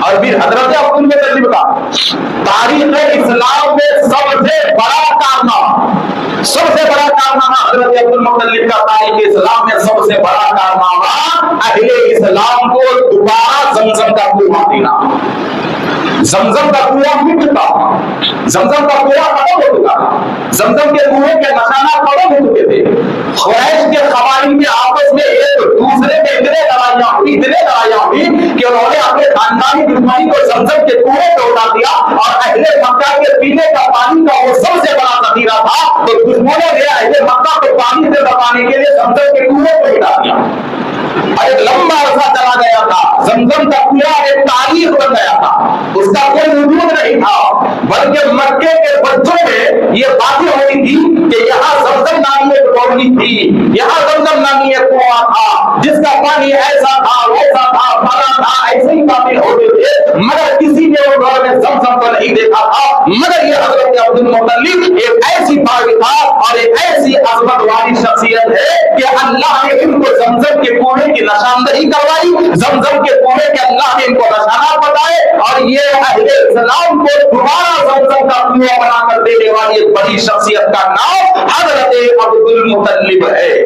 اور پھر حضرت عبد المطلب کا تاریخ اسلام میں سب سے بڑا کارنامہ، سب سے بڑا کارنامہ حضرت عبد المطلب کا تاریخ اسلام میں سب سے بڑا کارنامہ اہل اسلام کو دوبارہ زمزم کا کنواں دینا۔ زمزم کا کنواں مٹ چکا، زمزم کا کنواں ختم ہو چکا، زمزم کے کنویں کے نشانات ختم ہو چکے تھے۔ قریش کے قبائل کے آپس میں ایک دوسرے میں اتنے لڑائیاں ہوئی کہ انہوں نے اپنے خاندانی دشمنی کو زمزم کے کنویں پہ اٹھا دیا، اور اہل مکہ کے پینے کا پانی کا وہ سب سے بڑا ذخیرہ تھا، تو دشمنوں نے اہل مکہ کو پانی سے بچانے کے لیے زمزم کے کنویں پہ اٹھا دیا۔ ایک لمبا عرصہ چلا گیا تھا، زمزم کا کنواں ایک تاریخ بن گیا تھا، اس کا کوئی وجود نہیں تھا، بلکہ مکے کے بچوں میں یہ باتیں ہو رہی تھی کہ یہاں زمزم نامی ایک کالونی تھی، یہاں زمزم نامی ایک کنواں تھا جس کا پانی ایسا تھا ویسا تھا فلاں تھا، ایسے ہی باتیں ہوتے تھے، مگر کسی نے وہ گھر میں زمزم کو نہیں دیکھا تھا۔ مگر یہ حضرت عبد المطلب ایک ایسی پاک تھا اور ایک ایسی عظمت والی شخصیت ہے کہ اللہ نے ان کو زمزم کے کنویں کی نشاندہی کروائی، زمزم کے کنویں کے اللہ نے ان کو نشانات بتائے، اور یہ اہل اسلام کو دوبارہ زمزم کا کنواں بنا کر دینے والی ایک بڑی شخصیت کا نام حضرت عبد المطلب ہے۔